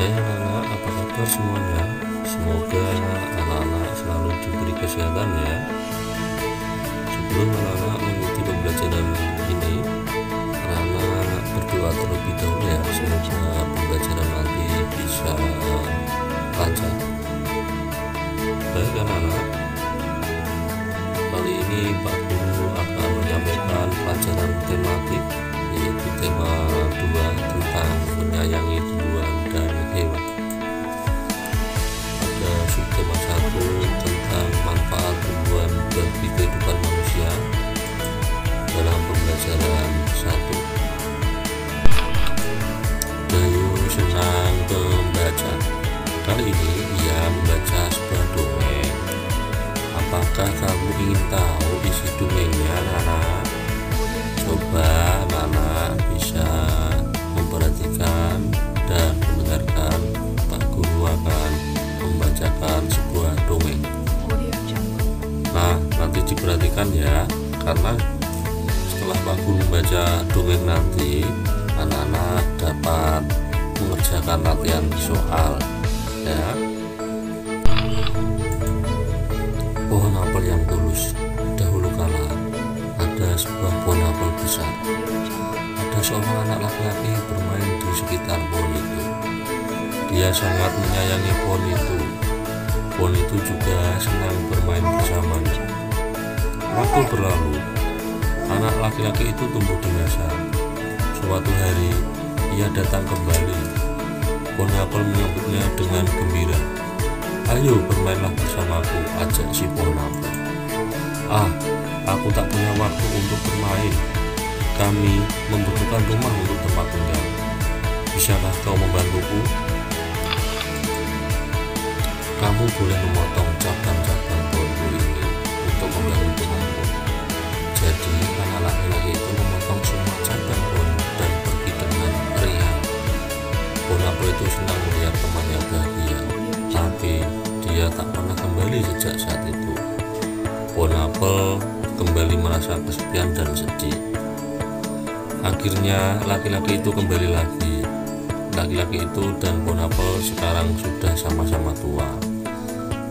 Hai anak-anak, apa kabar semuanya? Semoga anak-anak selalu diberi kesehatan ya. Sebelum anak-anak mengikuti pembelajaran ini, anak-anak berdoa terlebih dahulu ya. Semoga pembelajaran nanti bisa lancar. Baik anak-anak, kali ini Pak Guru akan menyampaikan pelajaran tematik, yaitu tema 2 tentang menyayangi tumbuhan dan hewan. Ada subtema 1 tentang manfaat tumbuhan bagi kehidupan manusia dalam pembelajaran 1. Bayu senang membaca. Kali ini ia membaca sebuah dongeng. Apakah kamu ingin tahu isi dongengnya, anak-anak? Coba anak-anak bisa memperhatikan dan mendengarkan. Pak Guru akan membacakan sebuah dongeng. Nah, nanti diperhatikan ya, karena setelah Pak Guru membaca dongeng nanti, anak-anak dapat mengerjakan latihan soal ya. Pohon apel yang tulus. Dahulu kala ada sebuah pohon apel besar. Ada seorang anak laki-laki bermain di sekitar pohon itu. Dia sangat menyayangi pohon itu. Pohon itu juga senang bermain bersamanya. Waktu berlalu, anak laki-laki itu tumbuh dewasa. Suatu hari, ia datang kembali. Pohon apel menyambutnya dengan gembira. Ayo bermainlah bersamaku, ajak si pohon apel. Aku tak punya waktu untuk bermain. Kami membutuhkan rumah untuk tempat tinggal. Bisakah kau membantuku? Kamu boleh memotong cabang-cabang pohon ini untuk membangun rumahmu. Jadi anak laki-laki itu memotong semua cabang pohon dan pergi dengan riang. Pohon apel itu senang melihat temannya bahagia, tapi dia tak pernah kembali sejak saat itu. Pohon apel kembali merasa kesepian dan sedih. Akhirnya laki-laki itu kembali lagi. Laki-laki itu dan pohon apel sekarang sudah sama-sama tua.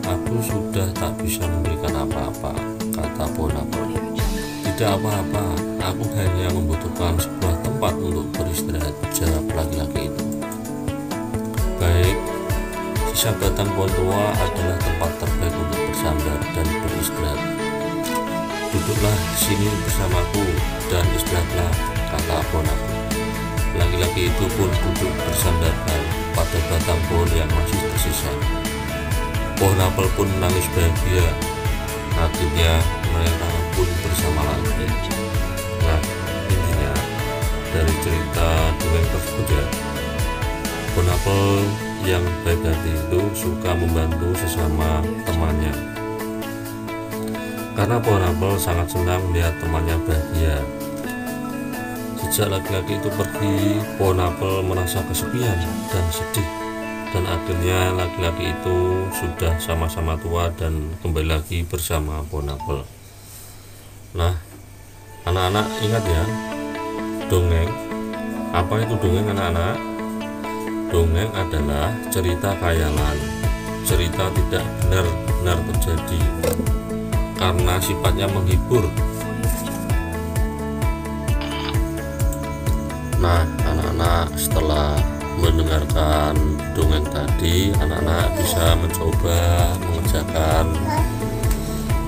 Aku sudah tak bisa memberikan apa-apa, kata pohon apel. Tidak apa-apa, aku hanya membutuhkan sebuah tempat untuk beristirahat, jawab laki-laki itu. Baik, sisa batang pohon tua adalah tempat terbaik untuk bersandar dan beristirahat. Duduklah di sini bersamaku dan istirahatlah, kata pohon apel. Laki-laki itu pun duduk bersandarkan pada batang pohon yang masih tersisa. Pohon apel pun menangis bahagia. Akhirnya mereka pun bersama lagi. Nah, intinya dari cerita dongeng tersebut ya, pohon apel yang baik hati itu suka membantu sesama temannya. Karena pohon apel sangat senang melihat temannya bahagia. Sejak laki-laki itu pergi, pohon apel merasa kesepian dan sedih. Dan akhirnya laki-laki itu sudah sama-sama tua dan kembali lagi bersama pohon apel. Nah, anak-anak ingat ya, dongeng. Apa itu dongeng, anak-anak? Dongeng adalah cerita khayalan. Cerita tidak benar-benar terjadi karena sifatnya menghibur. Nah, anak-anak setelah mendengarkan dongeng tadi, anak-anak bisa mencoba mengerjakan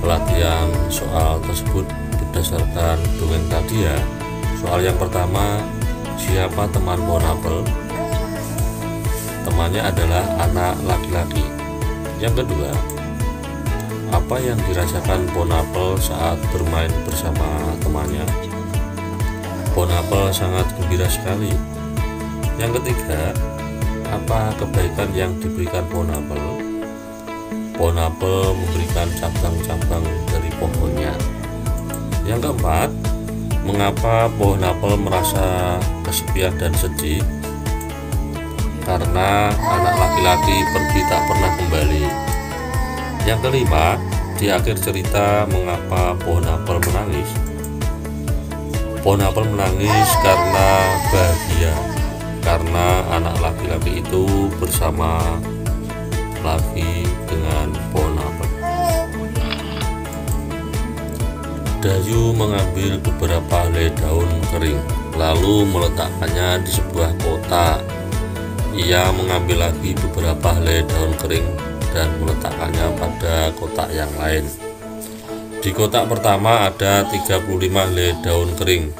latihan soal tersebut berdasarkan dongeng tadi ya. Soal yang pertama, siapa teman pohon apel? Temannya adalah anak laki-laki. Yang kedua, apa yang dirasakan pohon apel saat bermain bersama temannya? Pohon apel sangat gembira sekali. Yang ketiga, apa kebaikan yang diberikan pohon apel? Pohon apel memberikan cabang-cabang dari pohonnya. Yang keempat, mengapa pohon apel merasa kesepian dan sedih? Karena anak laki-laki pergi tak pernah kembali. Yang kelima, di akhir cerita mengapa pohon apel menangis? Pohon apel menangis karena bahagia, karena anak laki-laki laki-laki itu bersama lagi dengan pohon apel. Dayu mengambil beberapa helai daun kering lalu meletakkannya di sebuah kotak. Ia mengambil lagi beberapa helai daun kering dan meletakkannya pada kotak yang lain. Di kotak pertama ada 35 helai daun kering.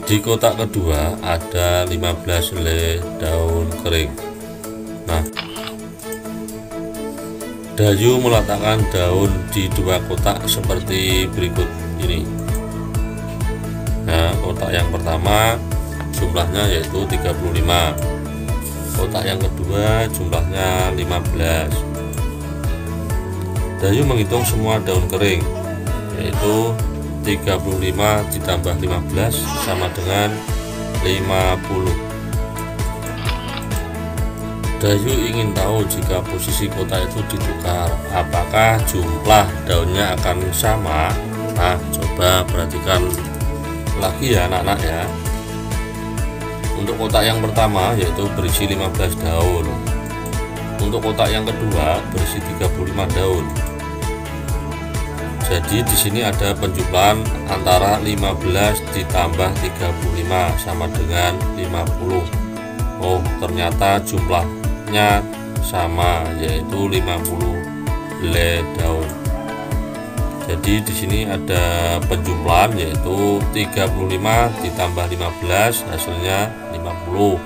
Di kotak kedua ada 15 helai daun kering. Nah, Dayu meletakkan daun di dua kotak seperti berikut ini. Nah, kotak yang pertama jumlahnya yaitu 35. Kotak yang kedua jumlahnya 15. Dayu menghitung semua daun kering, yaitu 35 ditambah 15 sama dengan 50. Dayu ingin tahu jika posisi kotak itu ditukar, apakah jumlah daunnya akan sama. Nah, coba perhatikan lagi ya anak-anak ya. Untuk kotak yang pertama yaitu berisi 15 daun. Untuk kotak yang kedua berisi 35 daun. Jadi di sini ada penjumlahan antara 15 ditambah 35 sama dengan 50. Oh, ternyata jumlahnya sama, yaitu 50 helai daun. Jadi di sini ada penjumlahan yaitu 35 ditambah 15 hasilnya 50.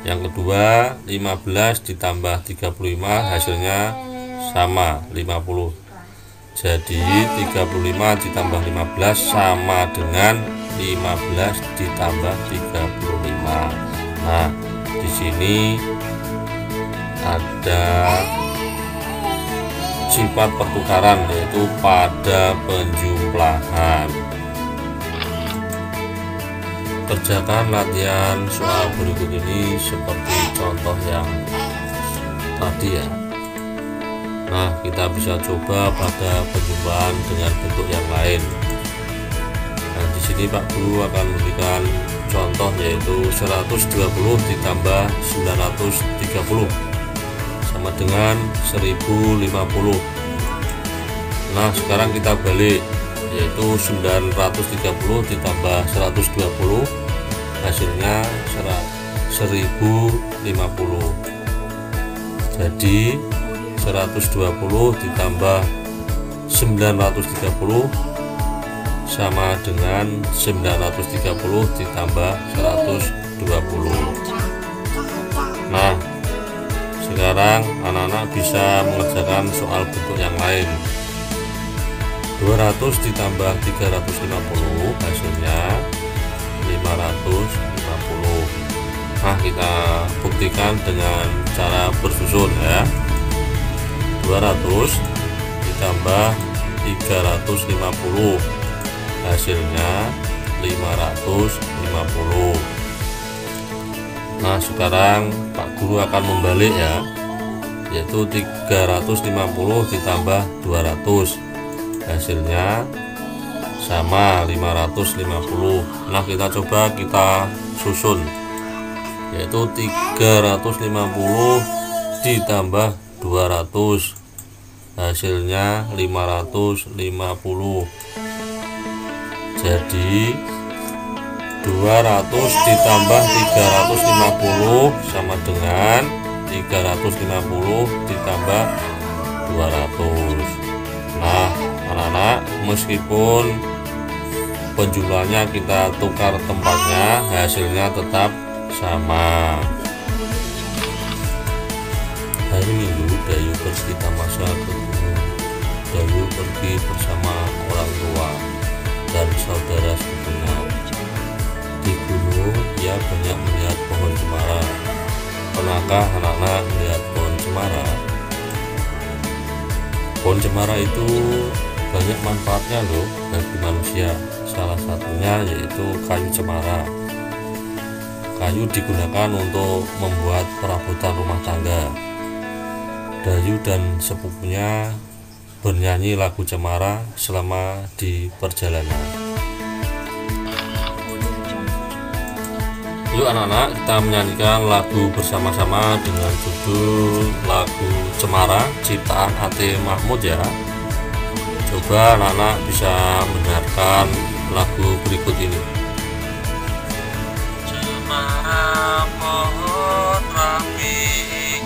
Yang kedua 15 ditambah 35 hasilnya sama 50. Jadi 35 ditambah 15 sama dengan 15 ditambah 35. Nah, di sini ada sifat pertukaran yaitu pada penjumlahan. Kerjakan latihan soal berikut ini seperti contoh yang tadi ya. Nah, kita bisa coba pada penjumlahan dengan bentuk yang lain. Nah, di sini Pak Guru akan memberikan contoh yaitu 120 ditambah 930 sama dengan 1050. Nah, sekarang kita balik yaitu 930 ditambah 120 hasilnya 1050. Jadi 120 ditambah 930 sama dengan 930 ditambah 120. Nah, sekarang anak-anak bisa mengerjakan soal bentuk yang lain. 200 ditambah 350 hasilnya 550. Nah, kita buktikan dengan cara bersusun ya. 200 ditambah 350 hasilnya 550. Nah, sekarang Pak Guru akan membalik ya, yaitu 350 ditambah 200 hasilnya sama 550. Nah, kita coba kita susun, yaitu 350 ditambah 200 hasilnya 550. Jadi 200 ditambah 350 sama dengan 350 ditambah 200. Nah, anak-anak, meskipun penjumlahannya kita tukar tempatnya, hasilnya tetap sama. Hari Minggu Dayu pergi tamasya ke gunung. Dayu pergi bersama orang tua dan saudara sepupunya. Di gunung ia banyak melihat pohon cemara. Pernahkah anak-anak melihat pohon cemara? Pohon cemara itu banyak manfaatnya loh bagi manusia. Salah satunya yaitu kayu cemara. Kayu digunakan untuk membuat perabotan rumah tangga. Dayu dan sepupunya bernyanyi lagu cemara selama di perjalanan. Yuk anak-anak, kita menyanyikan lagu bersama-sama dengan judul lagu Cemara ciptaan A.T. Mahmud ya. Coba anak-anak bisa mendengarkan lagu berikut ini. Cemara pohon ramping,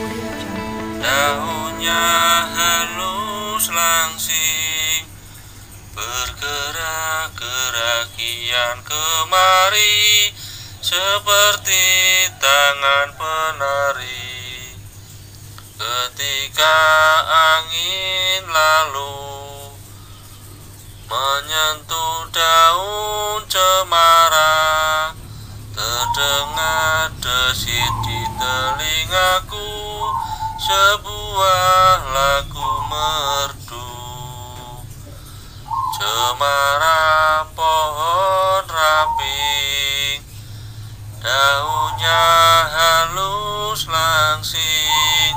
daunnya halus langsing, bergerak-gerak kian kemari, seperti tangan penari. Ketika angin lalu menyentuh daun cemara, terdengar desit di telingaku sebuah lagu merdu. Cemara pohon ramping, daunnya halus langsing,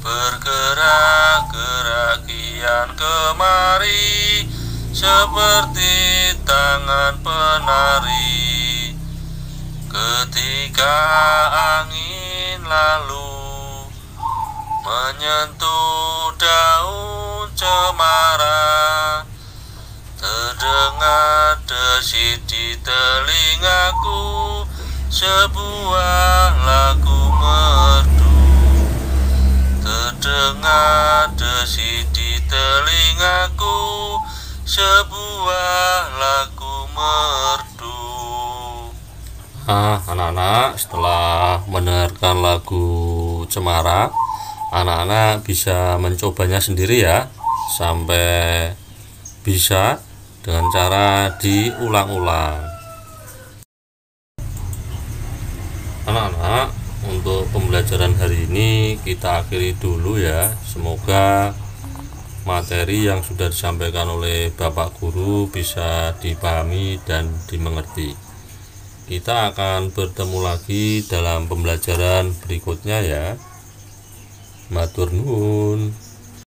bergerak-gerak kian kemari, seperti tangan penari. Ketika angin lalu menyentuh daun cemara, terdengar desit di telingaku sebuah lagu merdu. Terdengar desit di telingaku sebuah lagu merdu. Anak-anak, setelah mendengarkan lagu Cemara, anak-anak bisa mencobanya sendiri ya, sampai bisa dengan cara diulang-ulang. Anak-anak, untuk pembelajaran hari ini kita akhiri dulu ya. Semoga materi yang sudah disampaikan oleh Bapak Guru bisa dipahami dan dimengerti. Kita akan bertemu lagi dalam pembelajaran berikutnya ya. Matur nuwun.